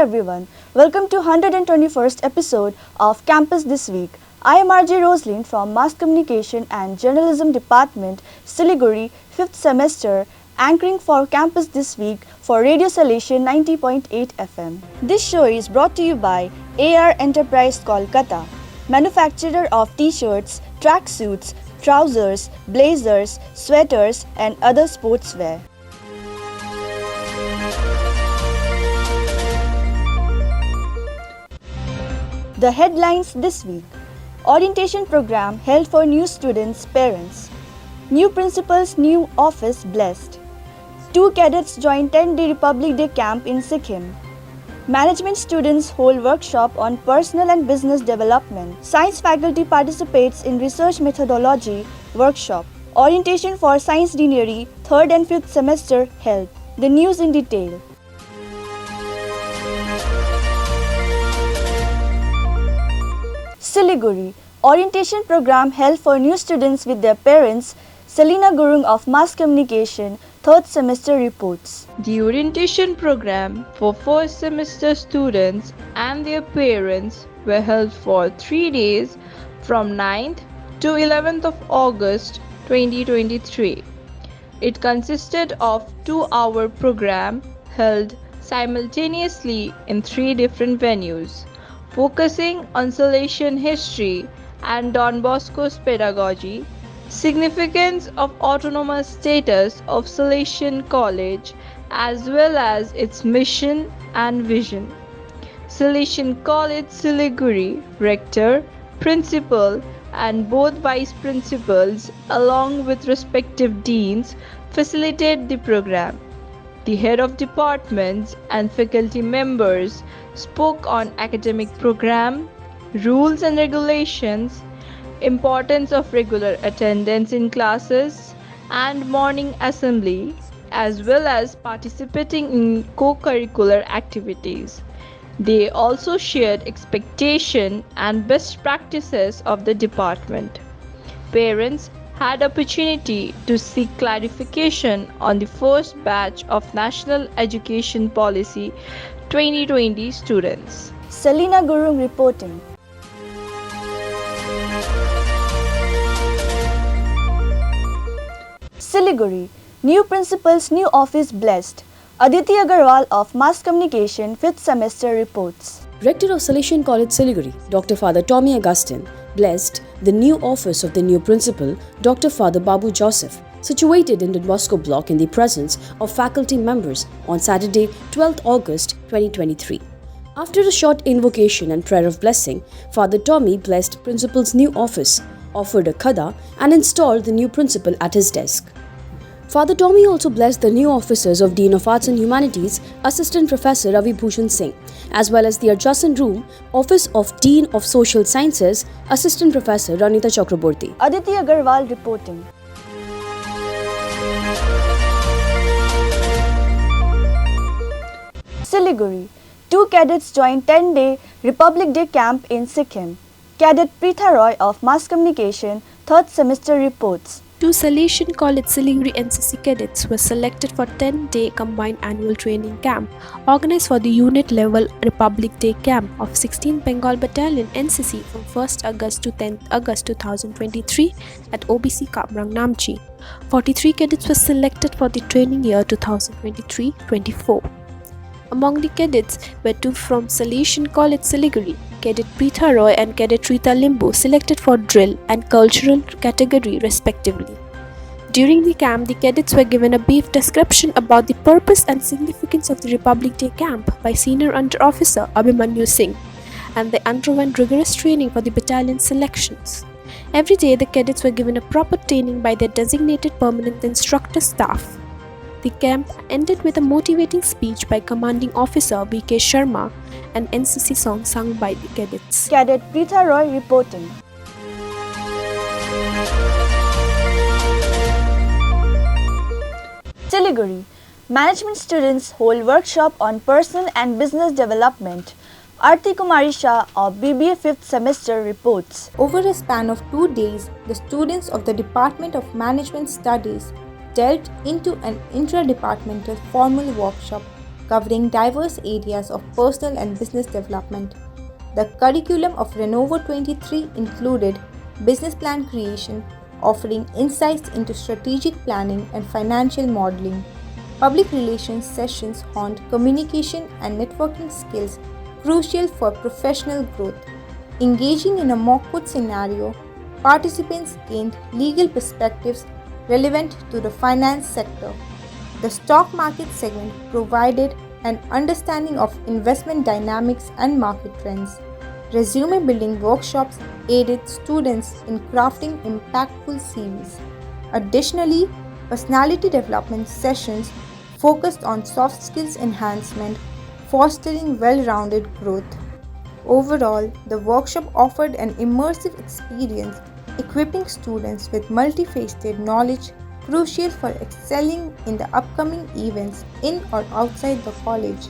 everyone. Welcome to 121st episode of Campus This Week. I am RJ Roslyn from Mass Communication and Journalism Department, Siliguri, 5th semester, anchoring for Campus This Week for Radio Salesian 90.8 FM. This show is brought to you by AR Enterprise Kolkata, manufacturer of t-shirts, tracksuits, trousers, blazers, sweaters and other sportswear. The headlines this week. Orientation program held for new students' parents. New principals, new office blessed. 2 cadets join 10-day Republic Day camp in Sikkim. Management students hold workshop on personal and business development. Science faculty participates in research methodology workshop. Orientation for Science Deanery 3rd and 5th semester held. The news in detail. Siliguri. Orientation program held for new students with their parents. Celina Gurung of Mass Communication 3rd semester reports. The orientation program for first semester students and their parents were held for 3 days from 9th to 11th of August 2023. It consisted of 2-hour program held simultaneously in 3 different venues, focusing on Salesian history and Don Bosco's pedagogy, significance of autonomous status of Salesian College as well as its mission and vision. Salesian College Siliguri, Rector, Principal and both Vice Principals along with respective Deans facilitate the program. The head of departments and faculty members spoke on academic program, rules and regulations, importance of regular attendance in classes and morning assembly, as well as participating in co-curricular activities. They also shared expectation and best practices of the department. Parents had opportunity to seek clarification on the first batch of National Education Policy 2020 students. Celina Gurung reporting. Siliguri. New principals, new office blessed. Aditi Agarwal of Mass Communication 5th semester reports. Rector of Salesian College Siliguri, Dr. Father Tommy Augustine, blessed the new office of the new principal, Dr. Father Babu Joseph, situated in Don Bosco block in the presence of faculty members on Saturday, 12th August 2023. After a short invocation and prayer of blessing, Father Tommy blessed principal's new office, offered a khada and installed the new principal at his desk. Father Tommy also blessed the new officers of Dean of Arts and Humanities, Assistant Professor Ravi Bhushan Singh, as well as the adjacent room, Office of Dean of Social Sciences, Assistant Professor Ranita Chakraborty. Aditi Agarwal reporting. Siliguri. 2 cadets join 10-day Republic Day camp in Sikkim. Cadet Pritha of Mass Communication 3rd semester reports. 2 Salesian College Siliguri NCC cadets were selected for 10-day combined annual training camp organized for the unit level Republic Day camp of 16th Bengal Battalion NCC from 1st August to 10th August 2023 at OBC Kamrang Namchi. 43 cadets were selected for the training year 2023-24. Among the cadets were 2 from Salesian College Siliguri, Cadet Pritha Roy and Cadet Rita Limbu, selected for drill and cultural category respectively. During the camp, the cadets were given a brief description about the purpose and significance of the Republic Day camp by Senior Under Officer Abhimanyu Singh, and they underwent rigorous training for the battalion selections. Every day, the cadets were given a proper training by their designated permanent instructor staff. The camp ended with a motivating speech by Commanding Officer V.K. Sharma and NCC song sung by the cadets. Cadet Pritha Roy reporting. Siliguri. Management students hold workshop on personal and business development. Arati Kumari of BBA 5th semester reports. Over a span of 2 days, the students of the Department of Management Studies delved into an intra-departmental formal workshop covering diverse areas of personal and business development. The curriculum of Renovo 23 included business plan creation, offering insights into strategic planning and financial modeling. Public relations sessions honed communication and networking skills crucial for professional growth. Engaging in a mock court scenario, participants gained legal perspectives relevant to the finance sector. The stock market segment provided an understanding of investment dynamics and market trends. Resume building workshops aided students in crafting impactful CVs. Additionally, personality development sessions focused on soft skills enhancement, fostering well-rounded growth. Overall, the workshop offered an immersive experience, equipping students with multifaceted knowledge crucial for excelling in the upcoming events in or outside the college.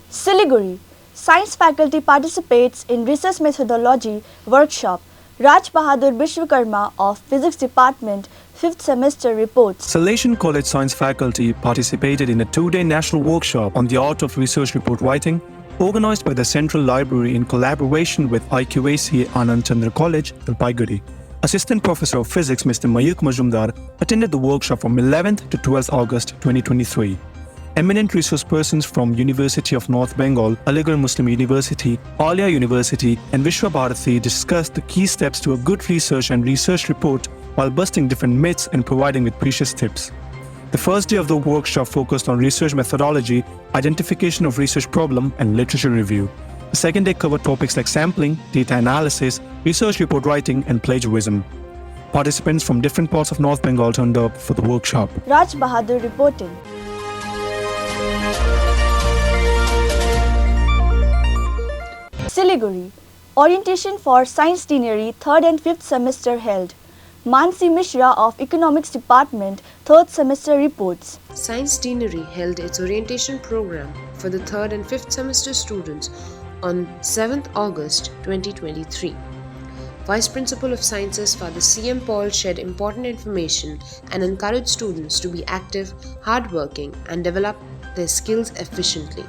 Siliguri. Science faculty participates in research methodology workshop. Raj Bahadur Biswakarma of Physics Department 5th semester reports. Salesian College Science faculty participated in a two-day national workshop on the art of research report writing, organized by the Central Library in collaboration with IQAC Anand Chandra College, Jalpaiguri. Assistant Professor of Physics Mr. Mayuk Majumdar attended the workshop from 11th to 12th August 2023. Eminent resource persons from University of North Bengal, Aligarh Muslim University, Alia University and Vishwa Bharati discussed the key steps to a good research and research report while busting different myths and providing with precious tips. The first day of the workshop focused on research methodology, identification of research problem and literature review. The second day covered topics like sampling, data analysis, research report writing and plagiarism. Participants from different parts of North Bengal turned up for the workshop. Raj Bahadur reporting. Siliguri. Orientation for Science Deanery 3rd and 5th semester held. Manasi Mishra of Economics Department 3rd semester reports. Science Deanery held its orientation program for the 3rd and 5th semester students on 7th August 2023. Vice Principal of Sciences Father C.M. Paul shared important information and encouraged students to be active, hardworking and develop their skills efficiently.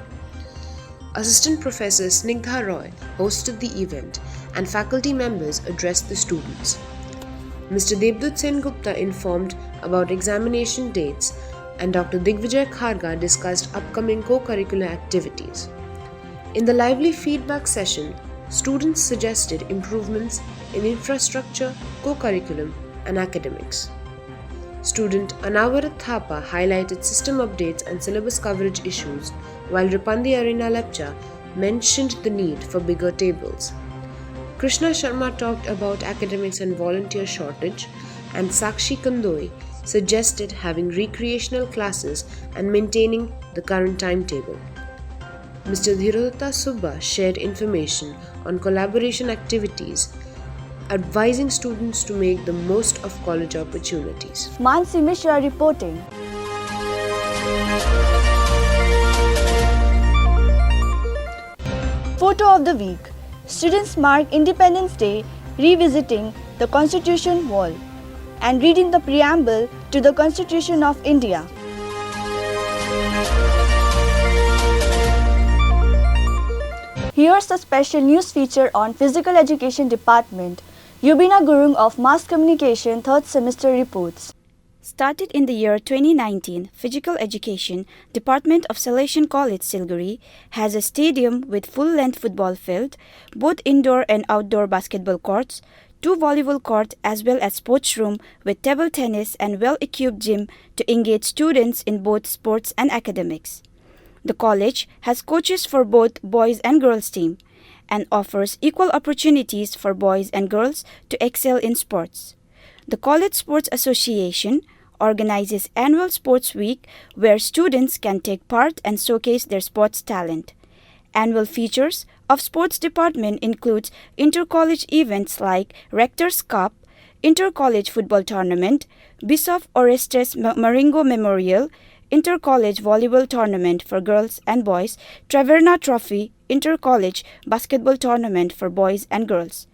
Assistant Professor Snigdha Roy hosted the event and faculty members addressed the students. Mr. Devdutt Sen Gupta informed about examination dates and Dr. Digvijay Kharga discussed upcoming co-curricular activities. In the lively feedback session, students suggested improvements in infrastructure, co-curriculum and academics. Student Anavarat Thapa highlighted system updates and syllabus coverage issues, while Ripandi Arina Lepcha mentioned the need for bigger tables. Krishna Sharma talked about academics and volunteer shortage, and Sakshi Kandoi suggested having recreational classes and maintaining the current timetable. Mr. Dhirodatta Subba shared information on collaboration activities, advising students to make the most of college opportunities. Manasi Mishra reporting. Photo of the week. Students mark Independence Day revisiting the Constitution Wall and reading the preamble to the Constitution of India. Here's a special news feature on Physical Education Department. Yubina Gurung of Mass Communication 3rd semester reports. Started in the year 2019, Physical Education Department of Salesian College Siliguri has a stadium with full-length football field, both indoor and outdoor basketball courts, 2 volleyball courts as well as sports room with table tennis and well-equipped gym to engage students in both sports and academics. The college has coaches for both boys and girls team and offers equal opportunities for boys and girls to excel in sports. The College Sports Association organizes annual sports week where students can take part and showcase their sports talent. Annual features of sports department includes inter-college events like Rector's Cup, inter-college football tournament, Bishop Orestes Maringo Memorial, inter-college volleyball tournament for girls and boys, Traverna Trophy, inter-college basketball tournament for boys and girls.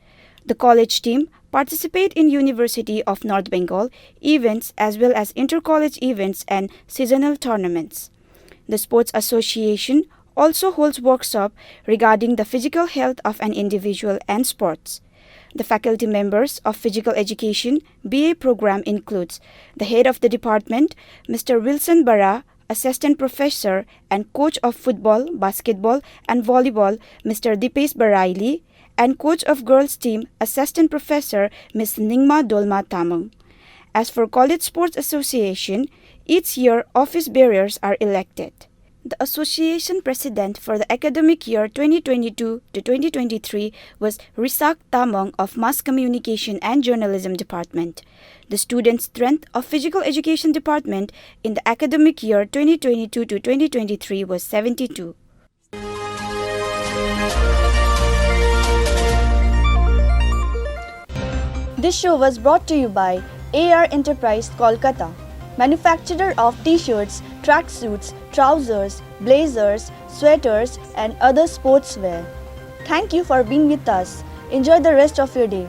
The college team participate in University of North Bengal events as well as inter-college events and seasonal tournaments. The Sports Association also holds workshops regarding the physical health of an individual and sports. The faculty members of Physical Education BA program includes the head of the department, Mr. Wilson Bara, assistant professor and coach of football, basketball and volleyball, Mr. Dipesh Baraili, and coach of girls team, assistant professor, Ms. Ningma Dolma Tamang. As for College Sports Association, each year office bearers are elected. The association president for the academic year 2022 to 2023 was Risak Tamang of Mass Communication and Journalism Department. The student strength of Physical Education Department in the academic year 2022 to 2023 was 72. This show was brought to you by AR Enterprise Kolkata, manufacturer of t-shirts, tracksuits, trousers, blazers, sweaters and other sportswear. Thank you for being with us. Enjoy the rest of your day.